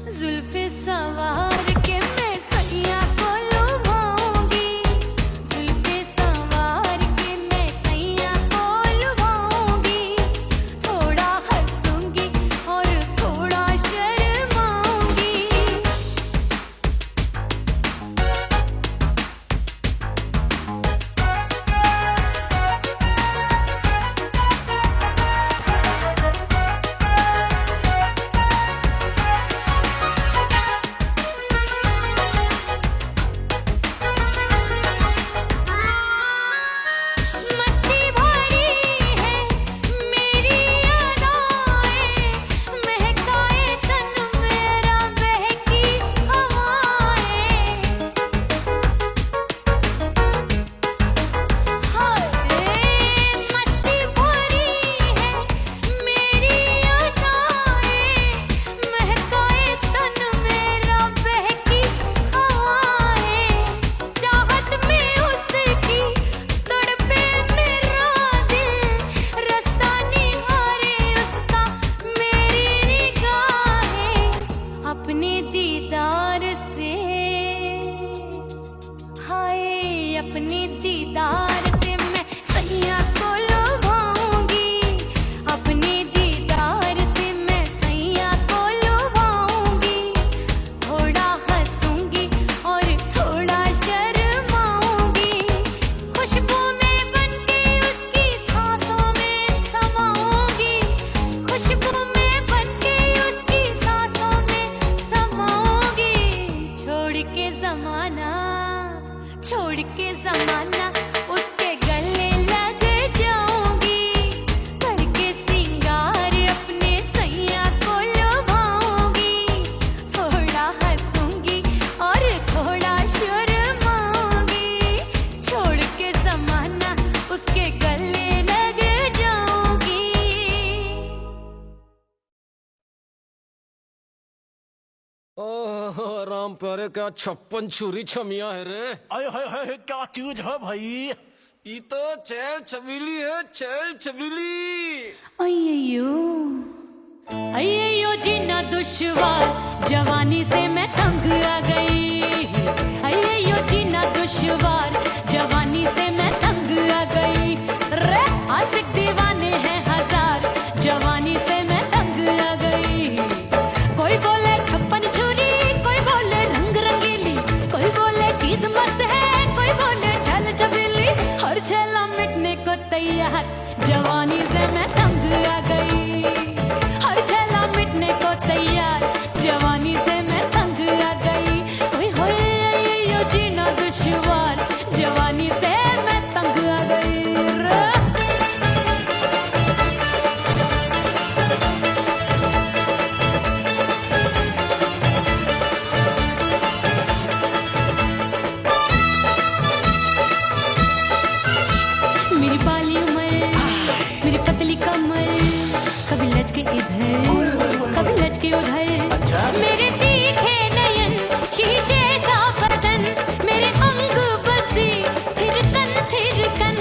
जुल्फे सवार के मैं सैया को लुभाऊंगी, जुल्फे सवार के मैं सैया को लुभाऊंगी, थोड़ा हंसूंगी और थोड़ा शर्माऊंगी। मस्ती भरी है मेरी अदाएं, महकाए तन मेरा बहकी हवाएं। हाय मस्ती भरी है मेरी अदाएं, महकाए तन मेरा बहकी हवाएं। चाहत में उसकी तड़पे मेरा दिल, रास्ता निहारे उसका मेरी निगाहें। अपने दीदार से हाय अपने दीदार से मैं सैया को लुभाऊंगी, अपने दीदार से मैं सैया को लुभाऊंगी, थोड़ा हंसूंगी और थोड़ा शर्माऊंगी। खुशबू में बनके उसकी सांसों में समाऊंगी, खुशबू में बनके उसकी सांसों में समाऊंगी। छोड़ के जमाना उसके गले लग जाऊंगी, करके सिंगार अपने सैया को लुभाऊंगी, थोड़ा हंसूंगी और थोड़ा शर्माऊंगी। छोड़ के जमाना उसके गले लग जाऊंगी। ओह राम प्यारे, क्या 56 छुरी छमिया है रे। आय हाय हाय क्या चीज है भाई। ये तो चैल छबीली है, चैल छबीली। अय्यो जीना दुश्वार, जवानी से मैं तंग आ गई। अय्यो जीना दुश्वार, जवानी से मैं तंग आ गई। रे आशिक दीवाने हैं हजार, जवानी से मैं तंग आ गई। कोई बोले 56 छुरी, कोई बोले रंग रंगीली, कोई बोले चीज मस्त है, कोई बोले छल छबीली। हर छेला मिटने को तैयार, जवानी से मैं तंग आ गई। हर छेला मिटने को तैयार, जवानी से मैं तंग आ गई। ओए होए यो जीना दुश्वार, जवानी से मैं तंग आ गई। मेरी बाली उमर, मेरी पतली कमर, कभी लचके इधर कभी लचके उधर। मेरे तीखे नयन, शीशे का बदन, मेरे अंग बसी थिरकन थिरकन।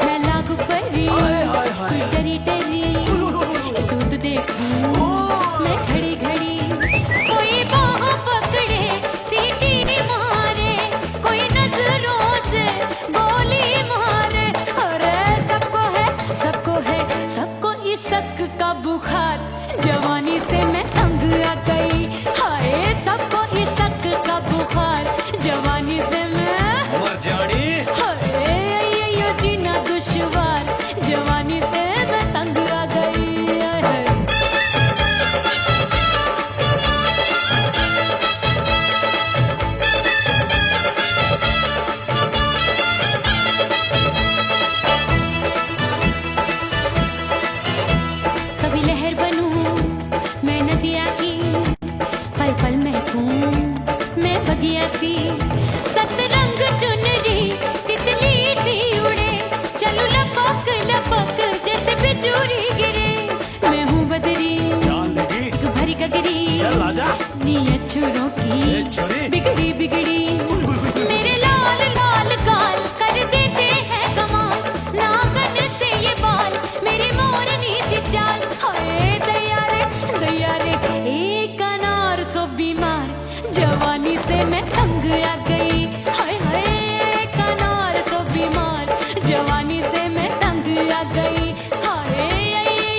मैं लागू परी तू डरी डरी, दूध देखूं मैं घड़ी घड़ी। कोई बाह पकड़े सीटी मारे, कोई नजरों से गोली मारे। अरे सबको है सबको इसक का बुखार, जवानी से मैं तंग आ गई। हाय सबको इसक का बुखार, जवानी से मैं मर जानी। हाय ये जीना दुश्वार, जवानी से मैं तंग आ गई। कभी लहर बनूं मैं नदिया की, पल पल महकूं मैं बगिया सी। सतरंग चुनरी तितली सी उड़े, चलूं लपक लपक जैसे बिजुरी गिरे। मैं हूँ बदरी भरी गगरी, नीयत छुरों की बिगड़ी बिगड़ी। मेरे लाल लाल गाल कर देते हैं कमाल, नागन से ये बाल मेरी मोरनी सी चाल। हाय दया रे एक अनार सो बीमार जवानी से मैं तंग आ गई। हाय हाय कनार सो बीमार जवानी से मैं तंग आ गई। हाय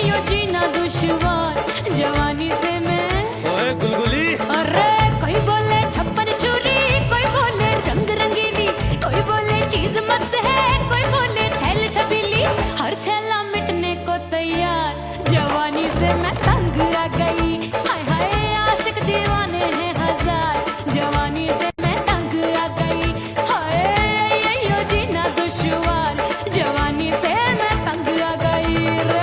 यो जीना दुश्वार जवानी से मैं। ओए गुलगुली, अरे कोई बोले छप्पन छुरी, कोई बोले रंग रंगीली, कोई बोले चीज मस्त है, कोई बोले छैल छबीली। हर छैला मिटने को तैयार जवानी से मैं तंग आ गई। हाय हाय आशिक दीवाने हैं हजार जवानी से मैं तंग आ गई। हाय यो जीना दुश्वार जवानी से मैं तंग आ गई रे।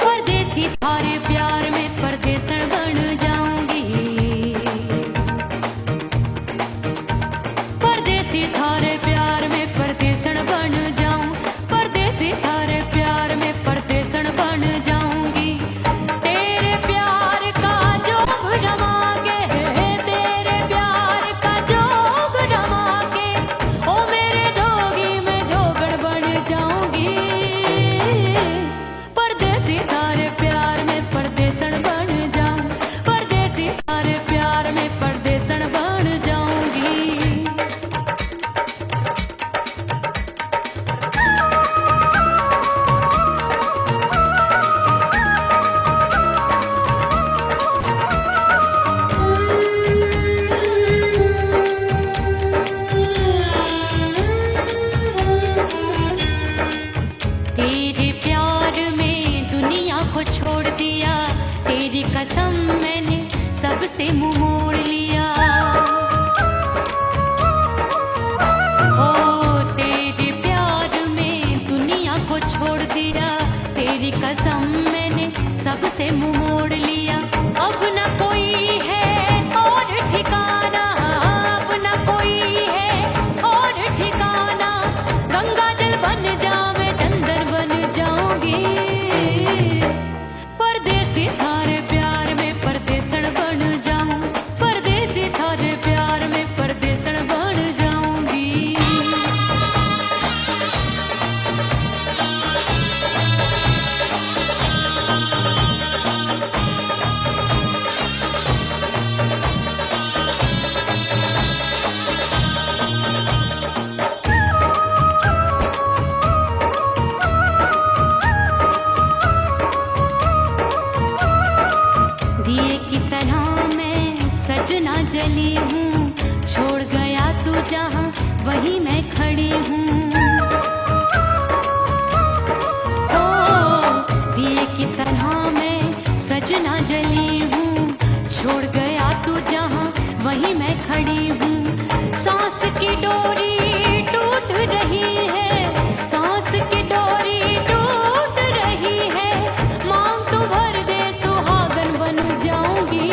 परदेसी थारे प्यार में परदेसन बन जाऊंगी। परदेसी थारे प्यार में परदेसन बन जाऊं। परदेसी थारे प्यार में परदेसन बन जाऊंगी। तेरे प्यार का जोग जमा के, तेरे प्यार का जोग जमा के, ओ मेरे जोगी में जोगड़ बन जाऊंगी। परदेसी थारे प्यार में परदेसन बन जाऊं। परदेसी थारे प्यार में परदेसन बन जाऊंगी। तेरे प्यार में दुनिया को छोड़ दिया, तेरी कसम मैंने सबसे मुंह मोड़ लिया। हो तेरे प्यार में दुनिया को छोड़ दिया, तेरी कसम मैंने सबसे मुंह मोड़ लिया। अब न कोई है और ठिकाना, अब न कोई है और ठिकाना। गंगा जल बन जावे चंदन बन जाऊंगी। परदेसी थारे प्यार में परदेसन बन जाऊं। परदेसी थारे प्यार में परदेसन बन जाऊंगी। दिए की तरह मैं सजना जली हूँ, छोड़ गया तू जहाँ वहीं मैं खड़ी हूँ। ओ दिए की तरह मैं सजना जली हूँ, छोड़ गया तू जहाँ वहीं मैं खड़ी हूँ। सांस की डोरी टूट रही है, सांस की डोरी टूट रही है। मांग तू भर दे सुहागन बन जाऊंगी।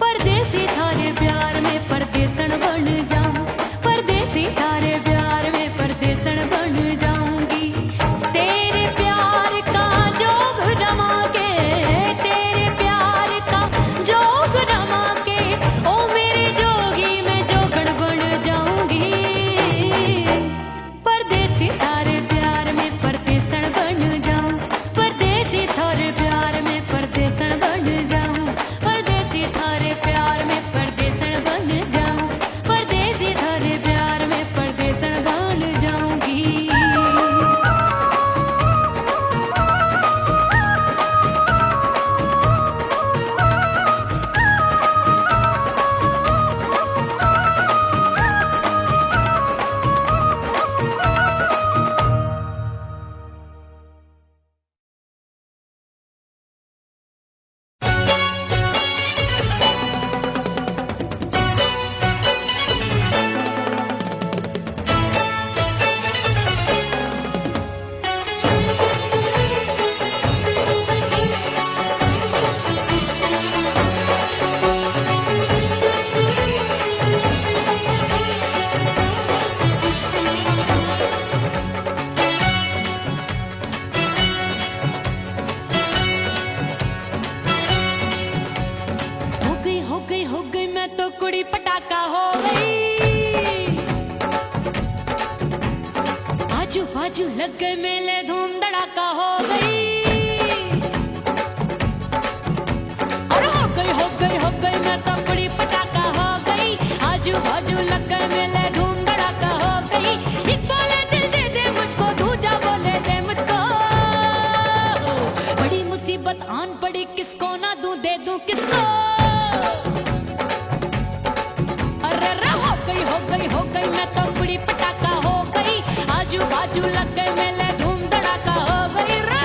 परदेसी थारे प्यार में परदेसन बन जाऊं। परदेसी थारे प्यार में परदेसन बन जाऊंगी। तेरे प्यार का जोग रमा के, तेरे प्यार का जोग रमा के, ओ मेरे लग गए मेले धूम धड़ाका हो गई। और हो गई मैं तो बड़ी पटाखा हो गई। आजू बाजू लग गए मेले धूम धड़ाका हो गई। एक बोले दिल दे दे मुझको, दूजा बोले दे मुझको। बड़ी मुसीबत आन पड़ी, किसको ना दूं दे दूं किसको। हो गई मैं तो बड़ी पटाखा हो गई। आजू बाजू लग गए मेले धूम धड़ाका हो गई रा।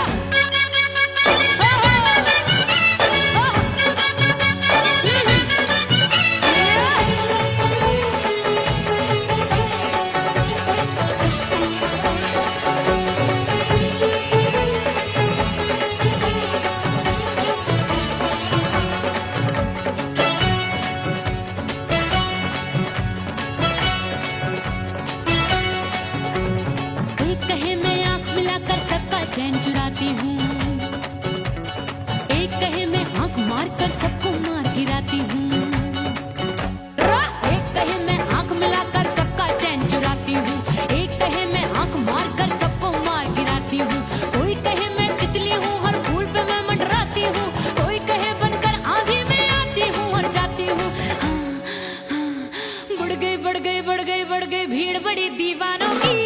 चैन चुराती हूँ, एक कहे मैं आंख मार कर सबको मार गिराती हूँ। एक कहे मैं आंख मिलाकर सबका चैन चुराती हूँ, एक कहे मैं आंख मार कर सबको मार गिराती हूँ। कोई कहे मैं तितली हूँ, हर फूल पे मैं मंडराती हूँ। कोई कहे बनकर आंधी में आती हूँ और जाती हूँ। बढ़ गई भीड़ बड़ी दीवानों की।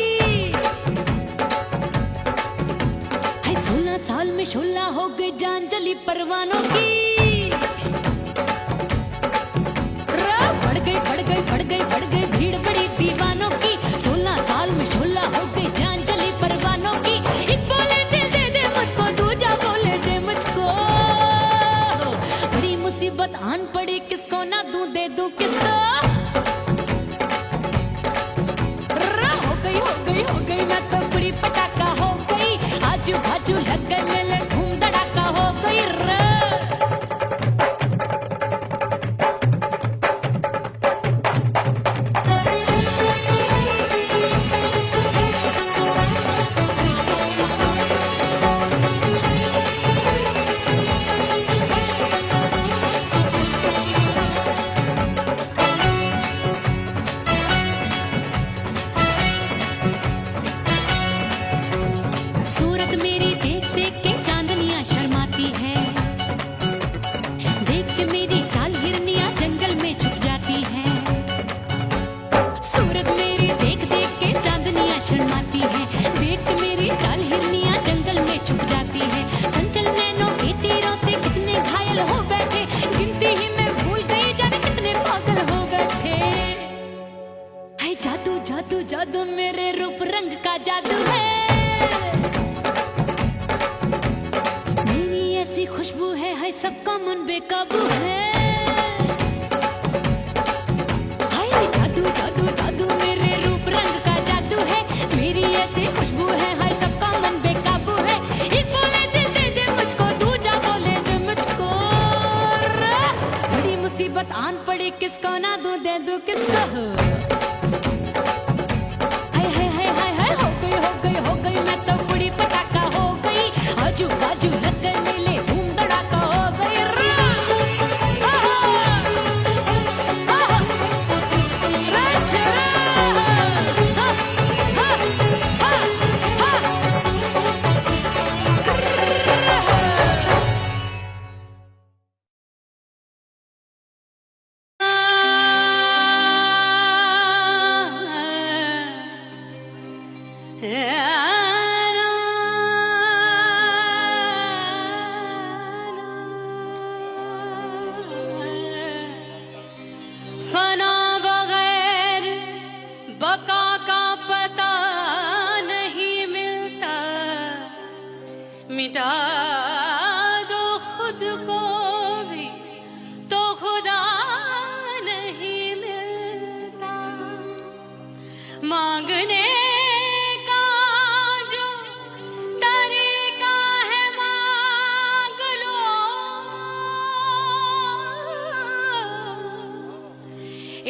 16 साल में शोला हो गई जान जली परवानों की। बढ़ गई भीड़ बड़ी दीवानों की। 16 साल में शोला हो गई जान जली परवानों की। एक बोले दिल दे दे मुझको, दूजा बोले दे मुझको। बड़ी मुसीबत आन पड़ी, किसको ना दूं दे दूं किसको। हो गई मैं तो बड़ी पटाखा हो गई। आजू बाजू लग गए मेले धूम धड़ाका हो गई रे। सूरत मेरी देख देख के चांदनियां शर्माती है। देख के मेरी चाल हिरनियां जंगल में छुप जाती है। सूरत मेरी देख देख के चांदनियां शर्माती है। देख के मेरी चाल हिरनियां जंगल में छुप जाती है। चंचल नैनों के तीरों से कितने घायल हो बैठे, गिनती ही मैं भूल गई जाने कितने पागल हो बैठे। है जादू जादू जादू मेरे रूप रंग का जादू है। खुशबू है सबका मन बेकाबू है। हाय जादू जादू जादू मेरे रूप रंग का जादू है। मेरी ऐसी खुशबू है, हाय सबका मन बेकाबू है। एक बोले दिल दे दे मुझको, दूजा बोले दे मुझको। बड़ी मुसीबत आन पड़ी, किसको ना दूं दे दूं किसको। हो गई मैं तो बड़ी पटाखा हो गई। आजू बाजू लग गए मेले धूम धड़ाका हो गई रा। फना बगैर बका का पता नहीं मिलता। मिटा दो खुद को भी तो खुदा नहीं मिलता। मांगने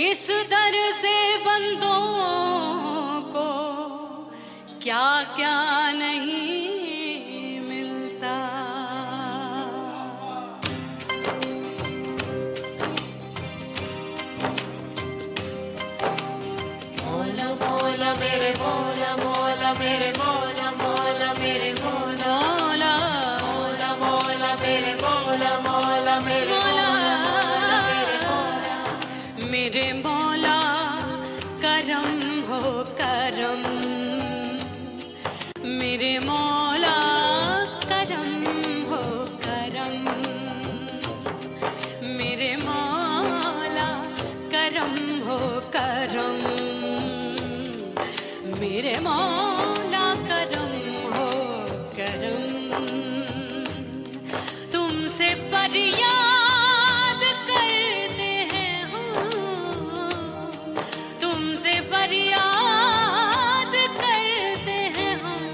इस दर से बंदों को क्या क्या नहीं मिलता। बोला बोला मेरे बोला बोला मेरे बोला मेरे मौला करम हो करम, मेरे मौला करम हो करम, मेरे मौला करम हो करम, मेरे मौला करम हो करम। तुमसे फरियाद करते हैं हम, तुमसे फरियाद करते हैं हम,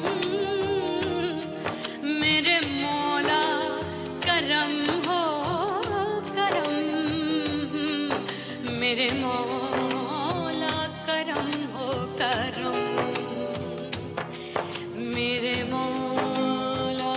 मेरे मौला करम हो करम, मेरे मौला करम हो करम, मेरे मौला।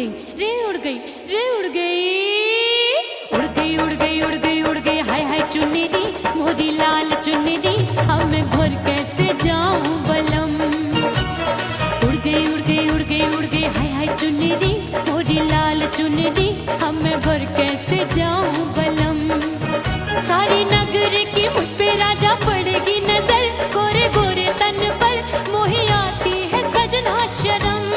गई रे उड़ गई रे उड़ गई उड़ गई उड़ गई उड़ गई उड़ गई हाय हाय चुन्नी मोदी लाल चुन्नी अब मैं घर कैसे जाऊं बलम उड़ गई उड़ गई उड़ गई उड़ गई हाय हाय चुन्नी मोदी लाल चुन्नी अब मैं घर कैसे जाऊं बलम सारी नगर की मुझ पे राजा पड़ेगी नजर गोरे गोरे तन पर मोही आती है सजना शर्म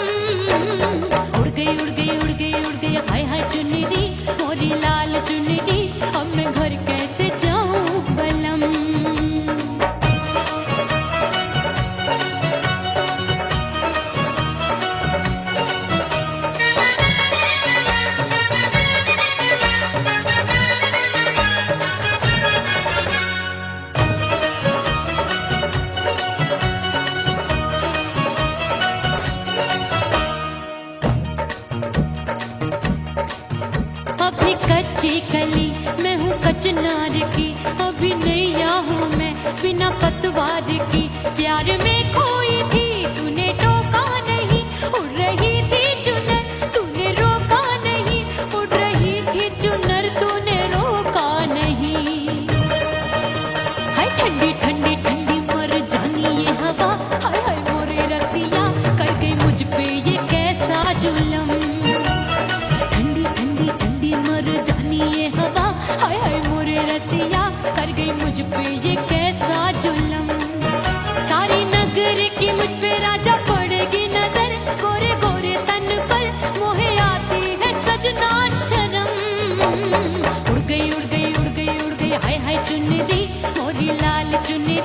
उड़ गई उड़ गई उड़ गई उड़ गई हाय हाय चुन्नी मोरी लाल चुन्नी अब मैं घर कैसे जाऊं बलम अभी कच्ची कली मैं हूँ कचनार की अभी नैया हूँ मैं बिना पतवार की प्यार में खोई थी तूने टोका नहीं उड़ रही थी चुनर तूने रोका नहीं उड़ रही थी चुनर तूने रोका नहीं हाय ठंडी ठंडी ठंडी मर जानी ये हवा हाय हाय मोरे रसिया कर गई मुझ पे ये कैसा जुलम ठंडी ठंडी ठंडी मर जानी ये हवा हाय हाय मोरे रसिया कर गई मुझ पे ये कैसा जुलम सारी नगर की मुझ पे राजा पड़ेगी नजर गोरे गोरे तन पर मोहे आती है सजना शर्म उड़ गई उड़ गई उड़ गई उड़ गई हाय हाय चुन्नी मोरी लाल चुन्नी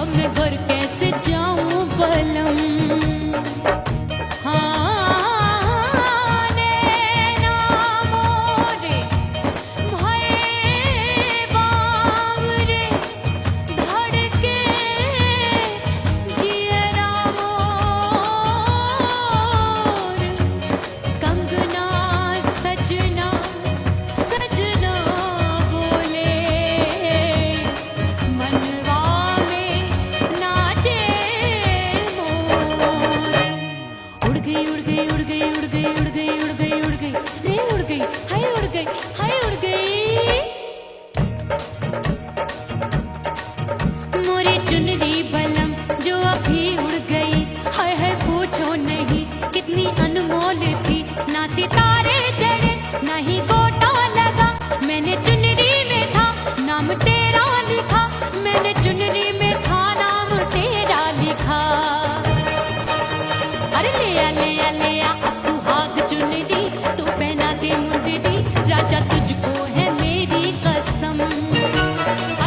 अब मैं घर कैसे जाऊं बलम ना सितारे जड़े नहीं गोटा लगा मैंने चुनरी में था नाम तेरा लिखा मैंने चुनरी में था नाम तेरा लिखा अरे ले आ अब सुहाग चुनरी तू पहना दे मुंदरी राजा तुझको है मेरी कसम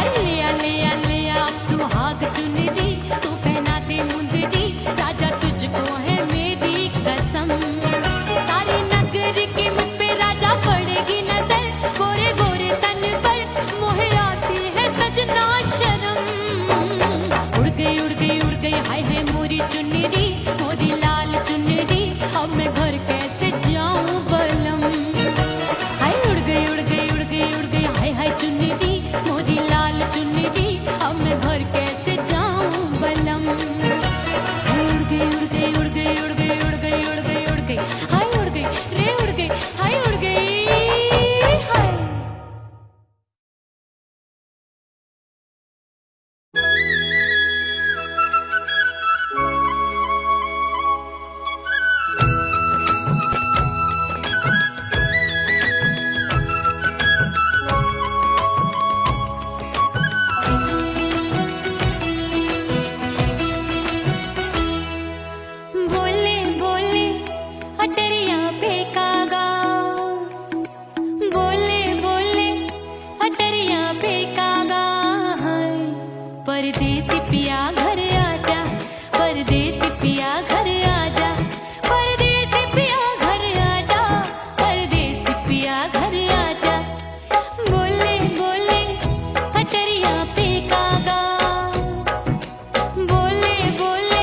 अरे ले आ अब सुहाग चुनरी तू पहना दे मुंदरी राजा तुझको है मेरी कसम सारी नगर की मुझ पे राजा पड़ेगी नजर गोरे गोरे तन पर मोहे आती है सजना शर्म उड़ गई उड़ गई उड़ गई हाय हाय मोरी चुन्नी मोरी लाल चुन्नी अब मैं घर कैसे जाऊं बलम हाय उड़ गई उड़ गई उड़ गई उड़ गई हाय हाय चुन्नी मोरी लाल चुन्नी अब मैं घर कैसे जाऊं बलम हाय उड़ गई उड़ गई उड़ गई उड़ गई उड़ गई उड़ गई उड़ गई हाय उड़ गई रे उड़ गई हाय उड़ गई हाय बोले बोले अटरिया फेंकागा बोले बोले अटरिया फेंकागा परदेसी पिया घर आजा परदेसी पिया घर आजा परदेसी पिया घर आजा परदेसी पिया घर आजा बोले बोले अटरिया फेंकागा बोले बोले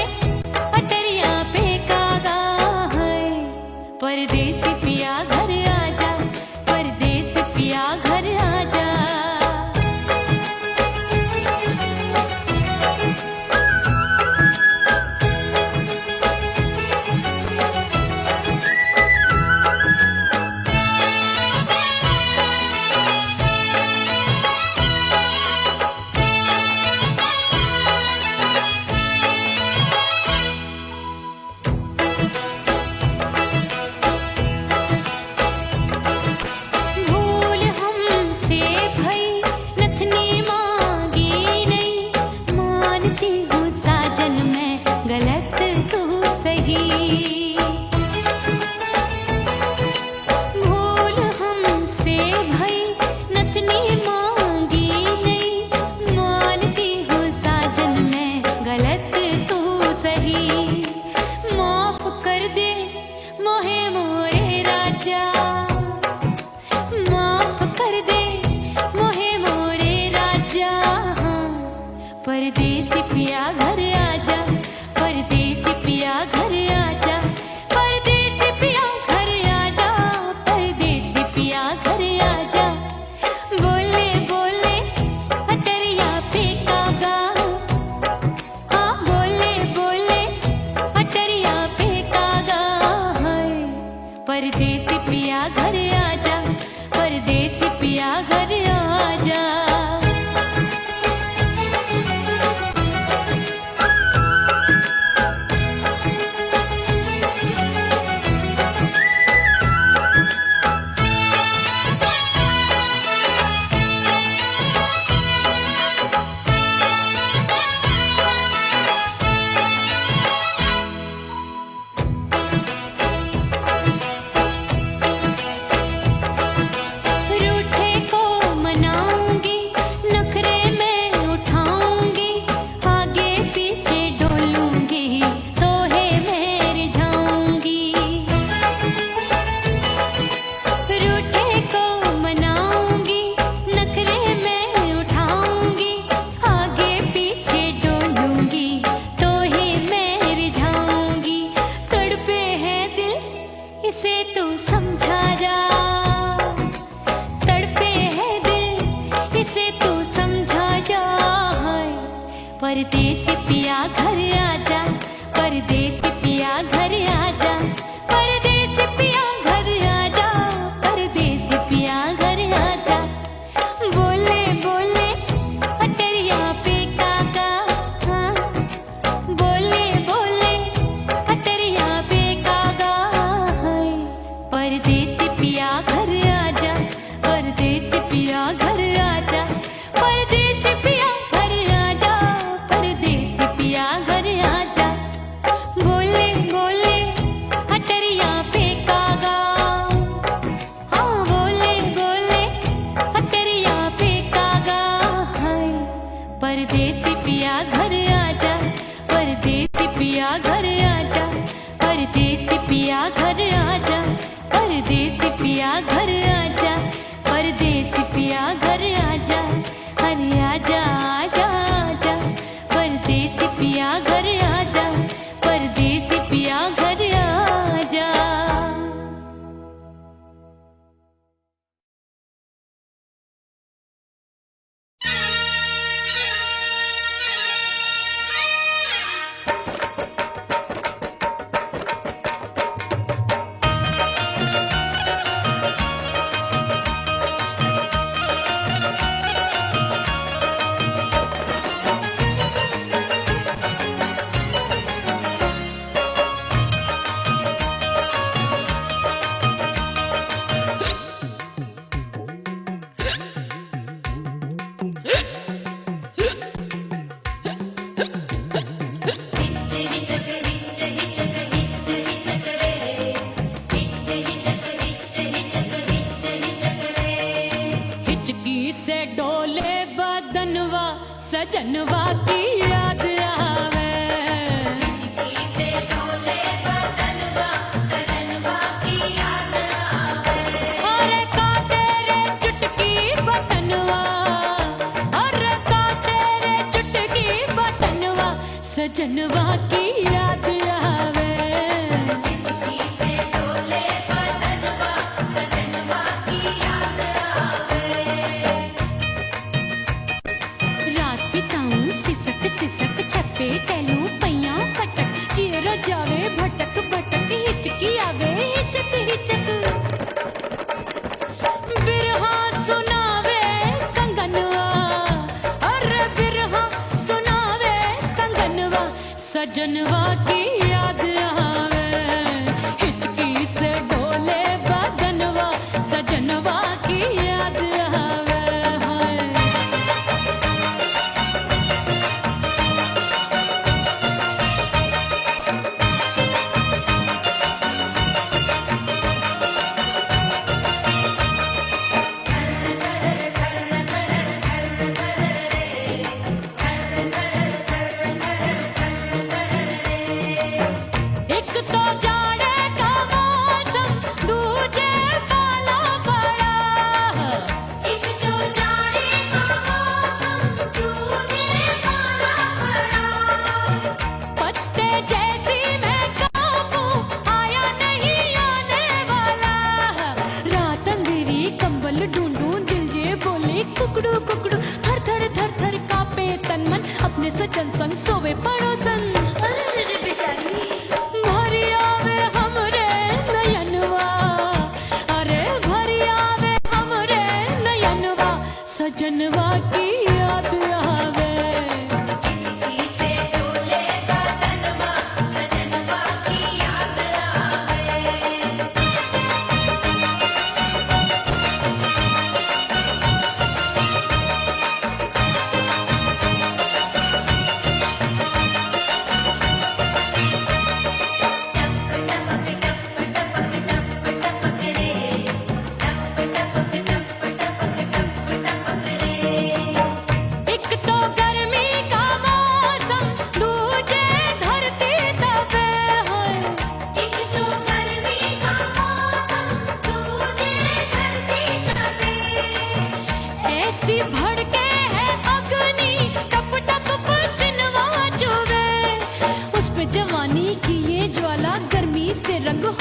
अटरिया फेंकागा परदेसी पिया घर आजा परदेसी पिया घर आजा मोहे मोरे राजा माफ कर दे मोहे मोरे राजा हाँ परदेसी पिया घर आजा परदेसी पिया घर आजा परदेसी पिया घर आजा परदेसी पिया घर आजा बोले बोले अटरिया पे कागा हाँ बोले बोले अटरिया पे कागा है परदेसी पिया घर आजा परदेसी पिया घर आजा रूठे को मनाऊंगी नखरे में उठाऊंगी आगे पीछे डोलूंगी तो है मैं रिझाऊंगी रूठे को मनाऊंगी नखरे में उठाऊंगी आगे पीछे डोलूंगी तो है मैं रिझाऊंगी तड़पे है दिल इसे तू समझा जा तड़पे है दिल इसे तू समझा जा हाय परदेसी पिया घर आजा परदेसी पिया घर आजा परदेसी पिया घर आजा परदेसी पिया घर आजा बोले बोले अटरिया पे कागा हाँ बोले बोले अटरिया पे कागा है परदेसी पिया घर आजा परदेसी पिया घर आजा परदेसी पिया घर आजा परदेसी पिया घर आजा बोले बोले अटरिया पे कागा हाँ बोले बोले अटरिया पे कागा है परदेसी पिया घर आजा परदेसी पिया घर आजा परदेसी पिया घर आजा परदेसी पिया घर आजा परदेसी पिया घर आजा अरे आजा आजा आजा परदेसी पिया घर आजा परदेसी पिया घर आजा हिचकी से डोले बदनवा सजनवा की याद आवे हिचकी से डोले बदनवा सजनवा की याद आवे अरे का तेरे चुटकी बदनवा अरे का तेरे चुटकी बदनवा सजनवा की याद आवे हिचकी से डोले बदनवा सजनवा की याद आवे रात बिताऊं सिसक सिसक छत पे टहलूं पैया पटक चेहरा जावे भटक भटक हिचकी आवे हिचक हिचक बिरहा सुनावे कंगनवा अरे बिरहा सुनावे कंगनवा सजनवा की याद आवे हिचकी से डोले बदनवा सजनवा की याद आवे हाय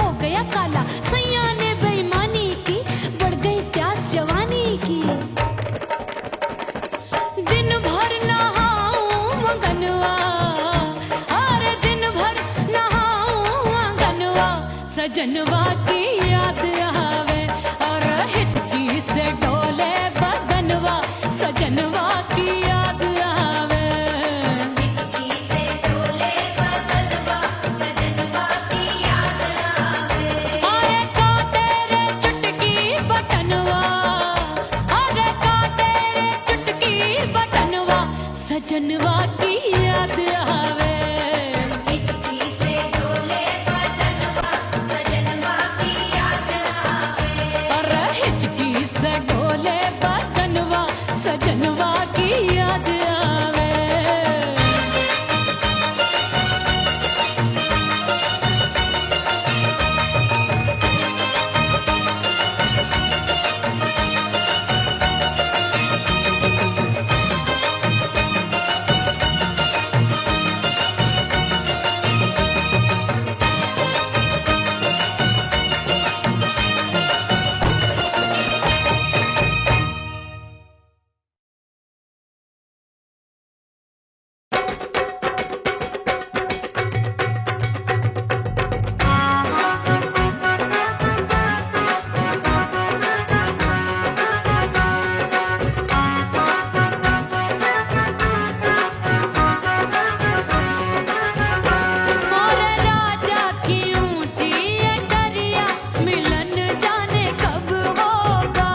हो गया काला, सैया ने बेईमानी की, बढ़ गई प्यास जवानी की। दिन भर नहाऊं मगनवा, अरे दिन भर नहाऊं मगनवा, सजनवा की याद आवे और हिचकी से डोले बदनवा, सजनवा की याद आवे। हिचकी से डोले बदनवा, सजनवा की याद आवे। अरे का तेरे चुटकी बटनवा, अरे का तेरे चुटकी बटनवा, सजनवा की याद आवे। हिचकी से डोले बदनवा, सजनवा की याद आवे। अरे हिचकी से डोले बदनवा, सजनवा की याद आवे। मोरे राजा की ऊंची अटरिया, मिलन जाने कब होगा।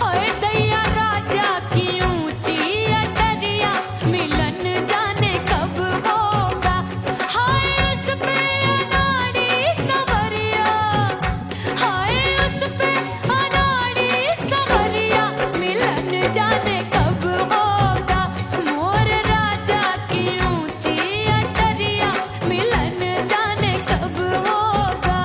ओए दैया राजा की ऊंची अटरिया, मिलन जाने कब होगा। हाय उस पे अनाड़ी सवरिया, हाय उस पे अनाड़ी सवरिया, मिलन जाने कब होगा। मोर राजा की ऊंची अटरिया, मिलन जाने कब होगा।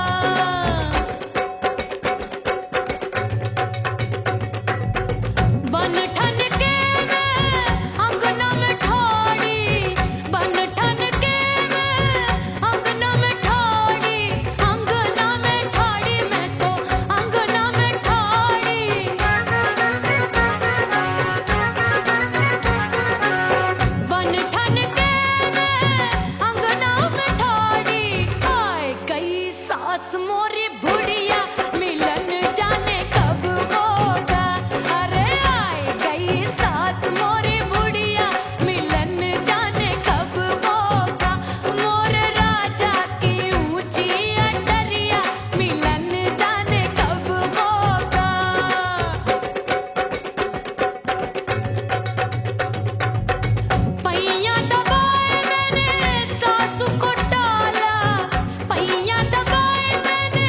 बन ठन के मैं अंगना में ठाड़ी, बन ठन के मैं अंगना में ठाड़ी, अंगना में ठाड़ी, मैं तो अंगना में ठाड़ी। बन ठन के मैं अंगना में ठाड़ी, आए गई सास मोरी बुढ़िया, मिलन जाने कब होगा। अरे आए गई सास मोरी बुढ़िया, मिलन जाने कब होगा। मोर राजा की ऊंची अटरिया, मिलन जाने कब होगा। पैया दबाए मैंने सासू को टाला, पैया दबाए मैंने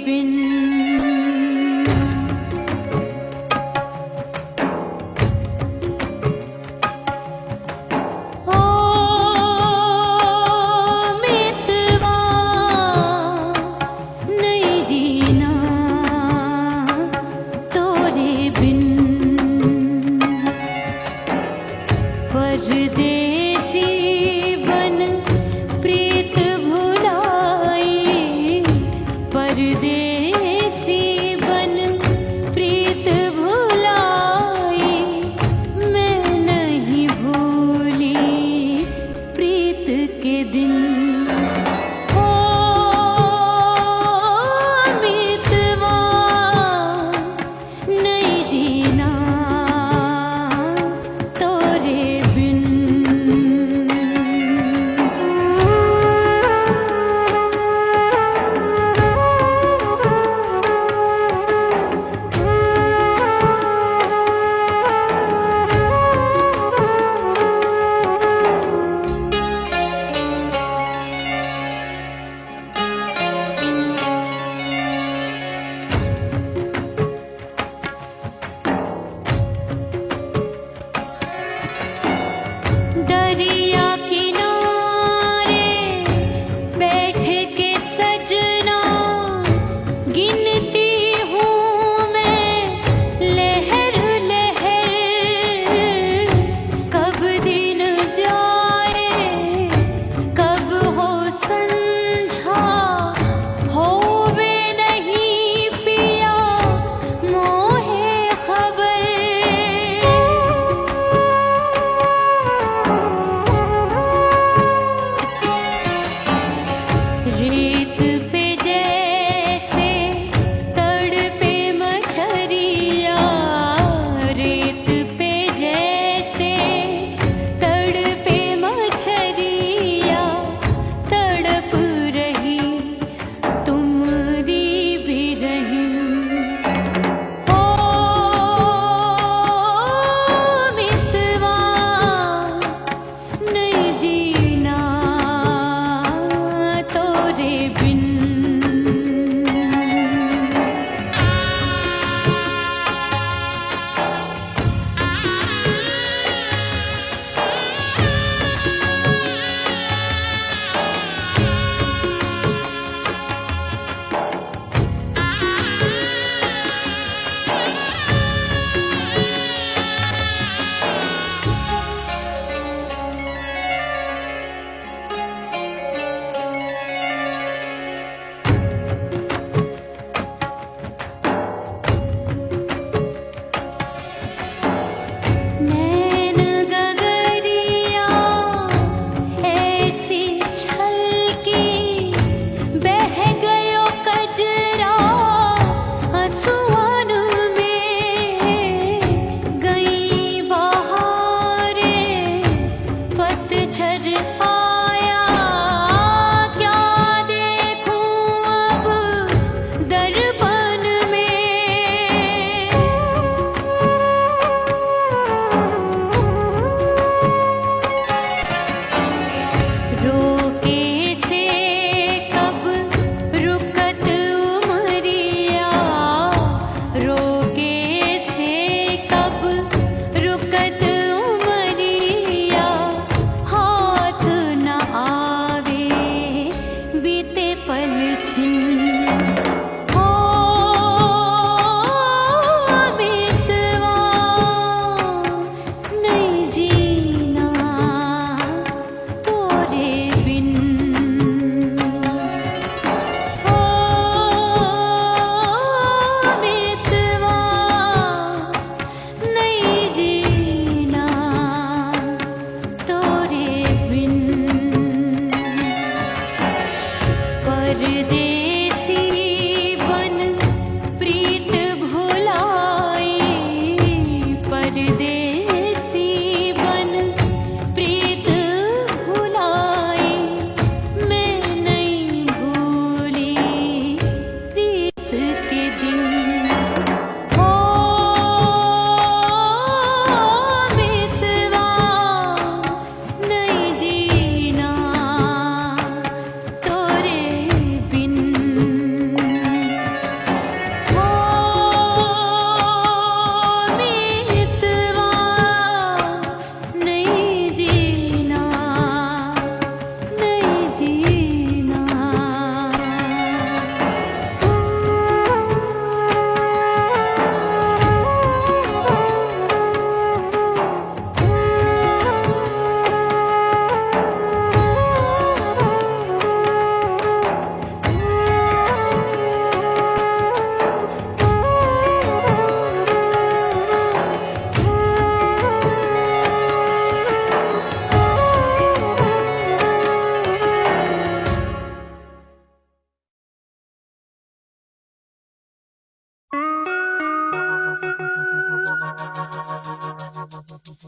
बिन ओ मितवा नहीं जीना तोरे बिन परदेसी बन प्रीत भुलाई परदेसी बन प्रीत भुलाई मैं नहीं भूली प्रीत के दिन ओ मितवा नहीं जीना तोरे बिन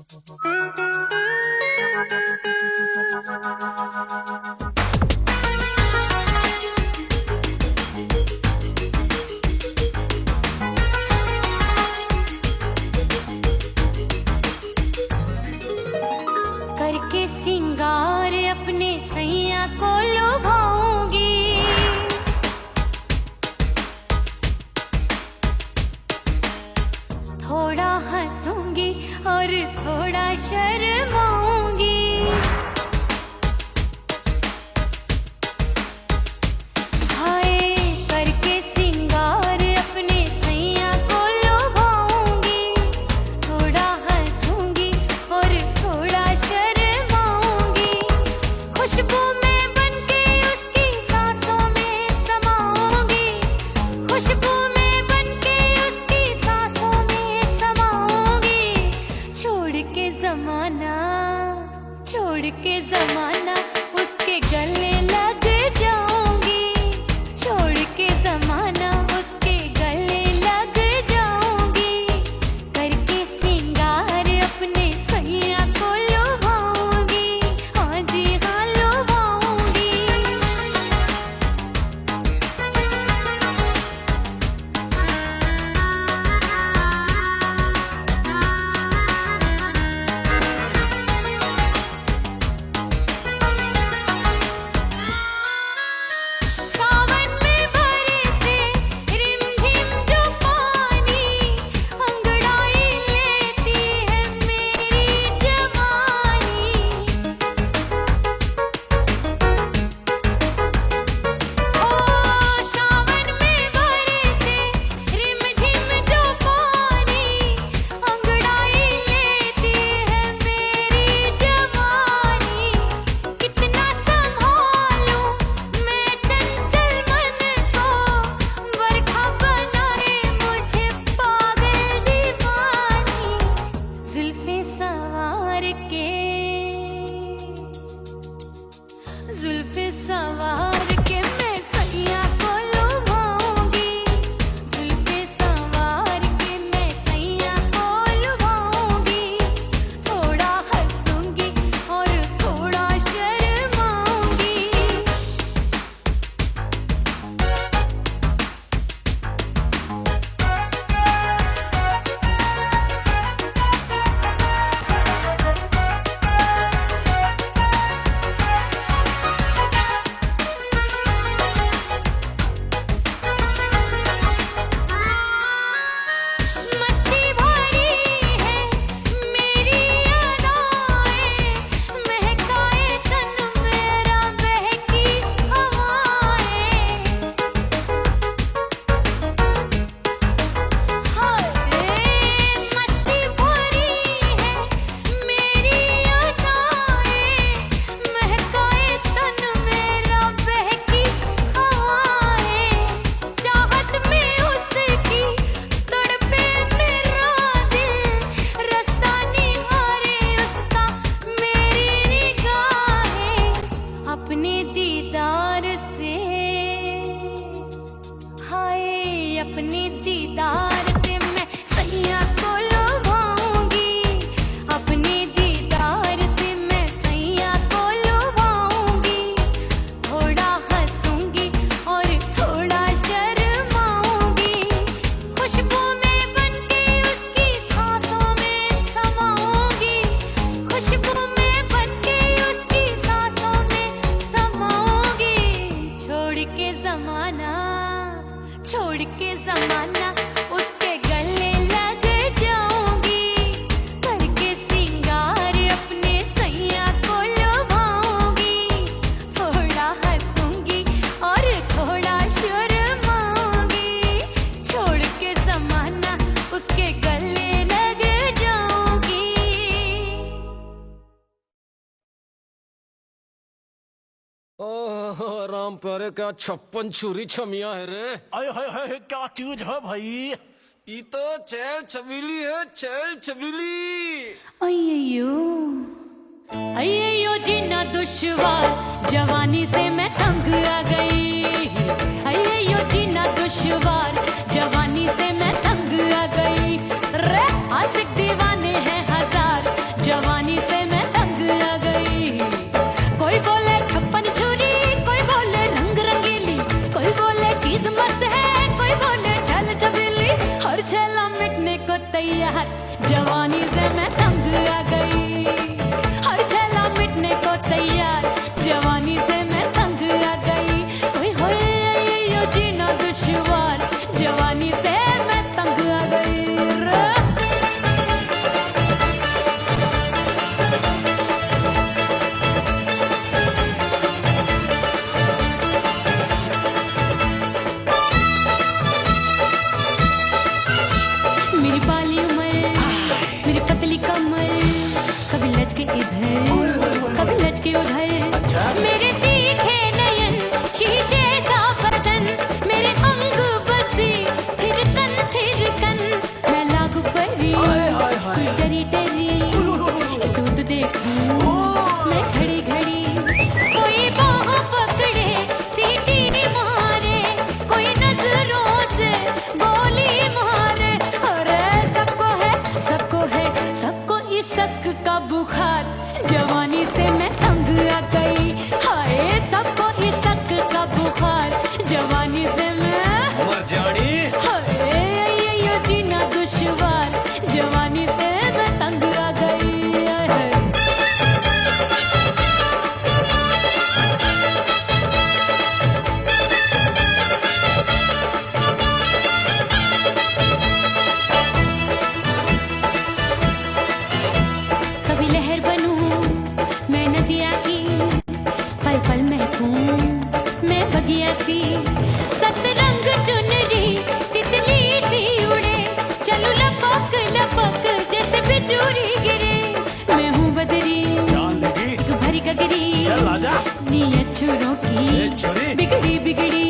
करके सिंगार अपने सैया को लुभाऊंगी, थोड़ा हंसूंगी और थोड़ा शर्माऊंगी। हाय करके सिंगार अपने सैया को लुभाऊंगी, थोड़ा हंसूंगी और थोड़ा शर्माऊंगी। खुशबू में बनके उसकी सांसों में समाऊंगी, खुशबू में बनके उसकी सांसों में समाऊंगी। छोड़ के जमाना उसके गले लग जाऊंगी, छोड़ के जमाना उसके गले लग जाऊंगी। करके सिंगार अपने सैया को लुभाऊंगी, हाँ जी हाँ लुभाऊंगी। सावन में बरसे रिमझिम जो पानी, अंगड़ाई लेती है मेरी जवानी। ओ सावन में बरसे रिमझिम जो पानी, अंगड़ाई लेती है मेरी जवानी। कितना संभालूं मैं चंचल मन को, बरखा बनाए मुझे पागल दीवानी। जुल्फे सवार के, जुल्फे सवार के मैं सैया को लुभाऊंगी, जुल्फे सवार के मैं सैया को लुभाऊंगी। थोड़ा हंसूंगी और थोड़ा शर्माऊंगी। मस्ती भरी है मेरी अदाएं, महकाए तन मेरा बहकी हवाएं। हाय मस्ती भरी है मेरी अदाएं, महकाए तन मेरा बहकी हवाएं। चाहत में उसकी तड़पे मेरा दिल, रास्ता निहारे उसका मेरी निगाहें। अपने दीदार से, हाय अपने दीदार से मैं सैया को लुभाऊंगी, अपने दीदार से मैं सैया को लुभाऊंगी। थोड़ा हंसूंगी और थोड़ा शर्माऊंगी। खुशबू में बनके उसकी सांसों में समाऊंगी, खुशबू में बनके उसकी सांसों में समाऊंगी। छोड़ के जमाना उसके गले लग जाऊंगी, करके सिंगार अपने सैया को लुभाऊंगी। थोड़ा हंसूंगी और थोड़ा शर्माऊंगी, छोड़ के जमाना उसके गले लग जाऊंगी। ओह राम प्यारे क्या 56 छुरी छमिया है रे। अरे हाय हाय क्या चीज है भाई। ये तो चैल छबीली है, चैल छबीली। अय्यो अय्यो जीना दुश्वार, जवानी से मैं तंग आ गई। अय्यो जीना दुश्वार, जवानी से मैं तंग आ गई। रे आशिक दीवाने हैं हजार, चीज मस्त है, कोई बोले छल छबीली, हर छेला मिटने को तैयार, जवानी से मैं तंग आ गई, हर छेला मिटने को तैयार, जवानी से मैं तंग आ गई, ओए होए यो जीना दुश्वार, जवानी से मैं तंग आ गई रे। मेरी बाली उम्र, मेरी पतली कमर, कभी लचके इधर, कभी लचके उधर, मेरे तीखे नयन, शीशे सा बदन, मेरे अंग बसी थिरकन, मैं लागू परी, तू डरी डरी, दूध देखूं मैं घड़ी घड़ी, कोई बाह पकड़े सीटी मारे, कोई नजरों से गोली मारे, अरे सबको इसक का बुखार, जवानी से मैं तंग आ गई, हाय सबको इसक का बुखार, जवानी से मैं मर जानी। हाय ये जीना दुश्वार, जवानी से मैं तंग आ गई हाय। कभी लहर बनूं मैं नदिया की, पल पल महकूं मैं बगिया सी, सतरंग चुनरी तितली सी उड़े, चलूं लपक लपक जैसे बिजुरी गिरे, मैं हूँ बदरी जान लगी एक भरी गगरी, चल आजा नीयत छुरों ए की छोरी बिगड़ी बिगड़ी,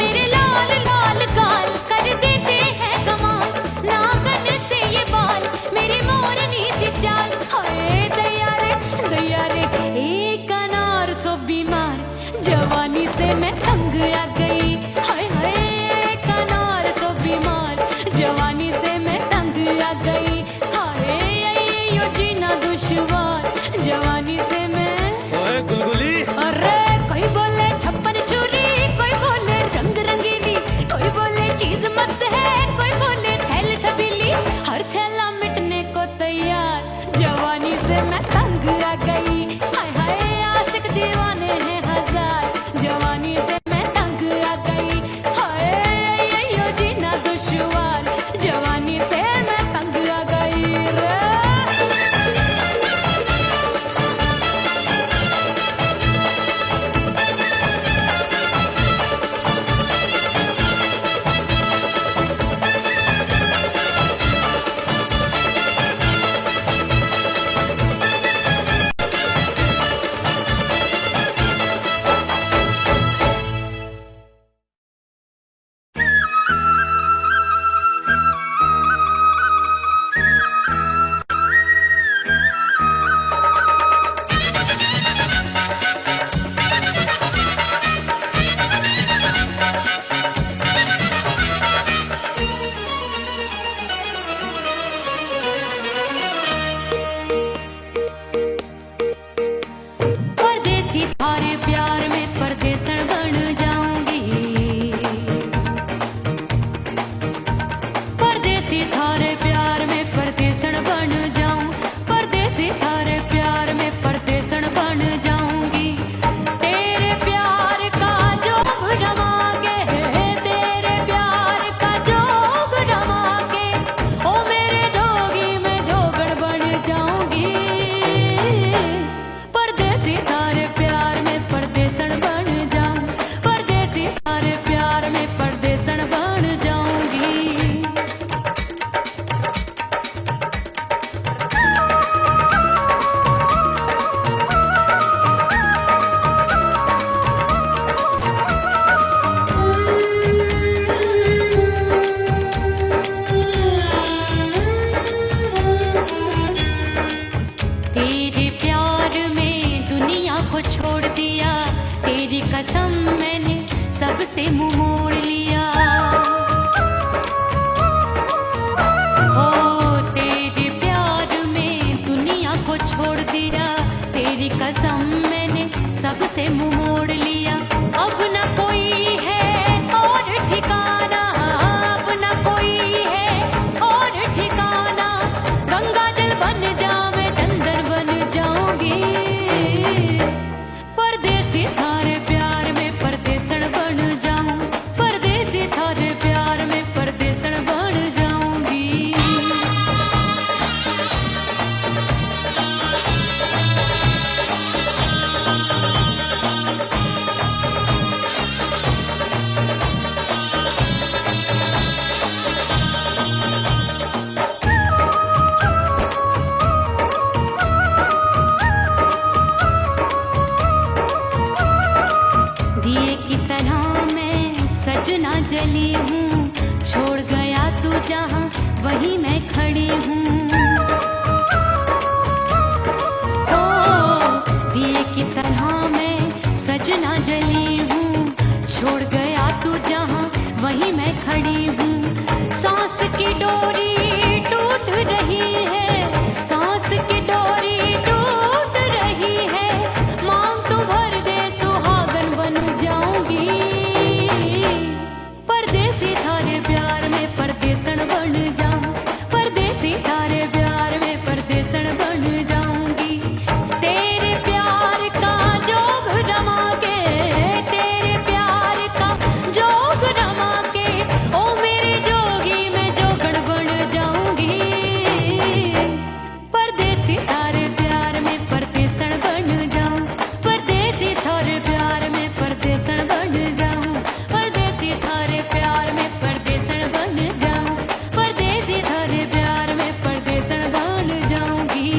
मेरे लाल लाल गाल कर देते हैं कमाल, नागन से ये बाल मेरी मोरनी सी चाल, हाय दया रे एक अनार सो बीमार, जवानी से मैं तंग आ गई, हाय हाय एक अनार सो बीमार, जवानी से मैं तंग आ गई, हाय यो जीना दुश्वार, जवानी से मैं ओए गुलगुली, अरे कोई बोले छप्पन सजना जली हूँ, छोड़ गया तू जहाँ वहीं मैं खड़ी हूँ। ओ दिए की तरह मैं सजना जली हूँ, छोड़ गया तू जहाँ वहीं मैं खड़ी हूँ। सांस की डोरी टूट रही है, सांस की डोरी टूट रही है, मांग तू भर दे सुहागन बन जाऊंगी। परदेसी थारे प्यार में परदेसन बन जाऊं, परदेसी थारे प्यार में परदेसन बन जाऊंगी। तेरे प्यार का जोग रमा के, तेरे प्यार का जोग रमा के, ओ मेरे जोगी मैं जोगण बन जाऊंगी। परदेसी थारे प्यार में परदेसन बन जाऊं, परदेसी थारे प्यार में परदेसन बन जाऊं, परदेसी थारे प्यार में परदेसन बन जाऊं, परदेसी थारे प्यार में परदेसन बन जाऊंगी।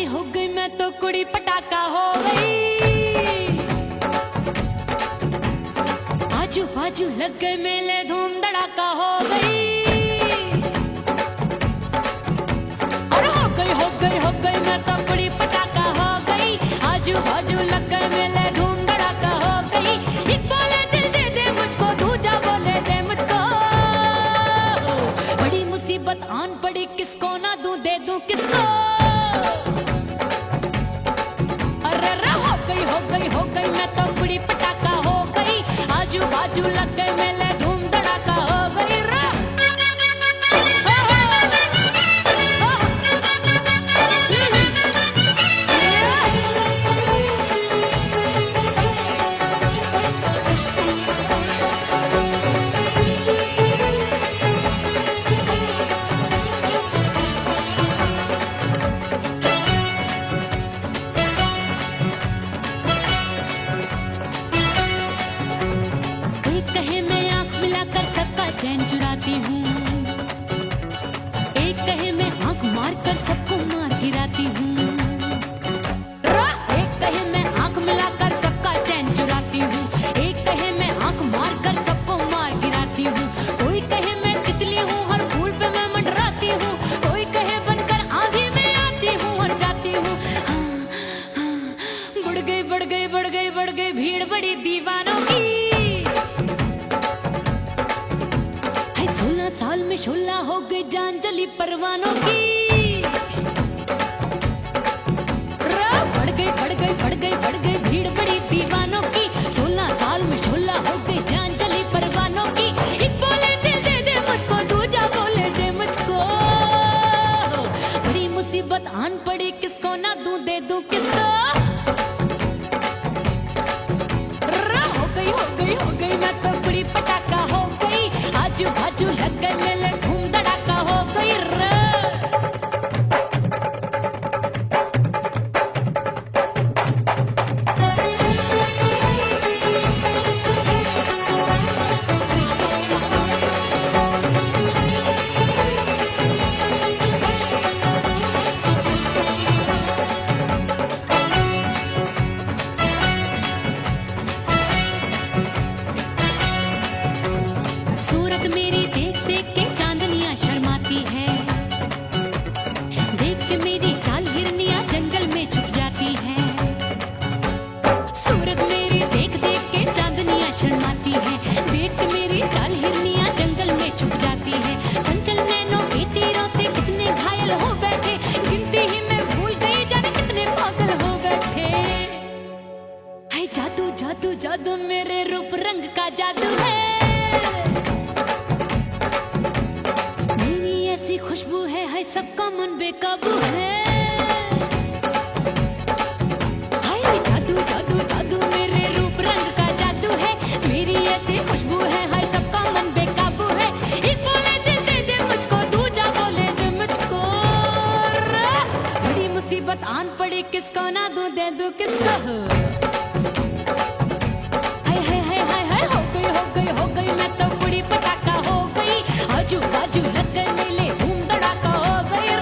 हो गई मैं तो कुड़ी पटाखा हो गई। आजू बाजू लग गए मेले धूम धड़ाका हो गई। अरे हो गई मैं तो कुड़ी पटाखा हो गई। आजू बाजू लग गए मेले धूम धड़ाका हो गई। एक बोले दिल दे दे मुझको, दूजा बोले दे मुझको। बड़ी मुसीबत आन पड़ी, किसको ना दूं दे दूं किसको। हो गई मैं तो कुड़ी पटाखा हो गई। आजू बाजू लग गए मेले धूम धड़ाका हो गई। चैन चुराती हूँ, एक कहे मैं आंख मार कर सबको मार गिराती हूँ। एक कहे मैं आंख मिलाकर सबका चैन चुराती हूँ, एक कहे मैं आंख मार कर सबको मार गिराती हूँ। कोई कहे मैं तितली हूँ, हर फूल पे मैं मंडराती हूँ। कोई कहे बनकर आंधी में आती हूँ और जाती हूँ। बढ़ गई भीड़ बड़ी दीवानों की। 16 साल में शोला हो गई जान जली परवानों की। बढ़ गई भीड़ बड़ी दीवानों की। 16 साल में शोला हो गई जान जली परवानों की। एक बोले दिल दे दे मुझको, दूजा बोले दे मुझको। बड़ी मुसीबत आन पड़ी, किसको ना दूं दे दूं किसको। हो गई मैं तो कुड़ी पटाखा हो गई। आजू बाजू लग गए मेले धूम धड़ाका हो गई। सूरत मेरी देख देख के चांद रंग का जादू है। मेरी ऐसी खुशबू है सबका मन बेकाबू है। हाय जादू जादू जादू मेरे रूप रंग का जादू है। मेरी ऐसी खुशबू है सबका मन बेकाबू है। एक बोले दिल दे दे मुझको, दूजा बोले दे मुझको। बड़ी मुसीबत आन पड़ी, किसको ना दूं दे दूं किसको। हाय हाय हाय हाय हाय हो गई मैं तो बड़ी पटाखा हो गई। आजू बाजू लग गए मेले, धूम धड़ाका हो गई।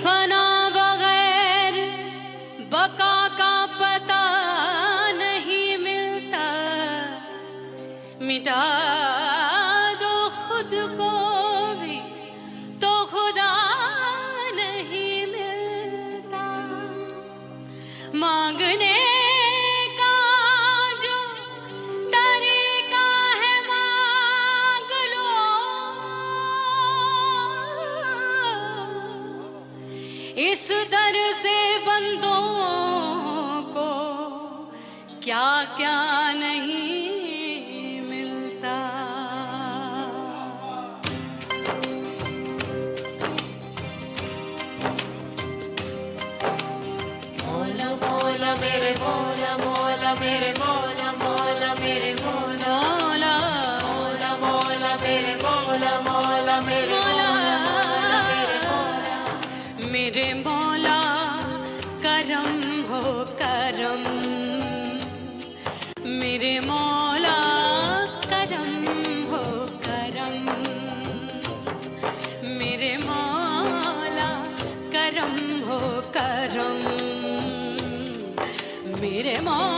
फना बगैर बका का पता नहीं मिलता। मिटा दो खुद को भी तो खुदा नहीं मिलता। मांगने का जो तरीका है मांग लो। इस दर से बंदों को क्या क्या नहीं मिलता। मोला मोला मेरे मोला मोला मेरे मोला मोला मेरे मोला मोला मोला मेरे मोला मोला मेरे मोला मेरे मोला मेरे मौला करम हो करम। मेरे मौला करम हो करम। मेरे मौला करम हो करम। मेरे मौला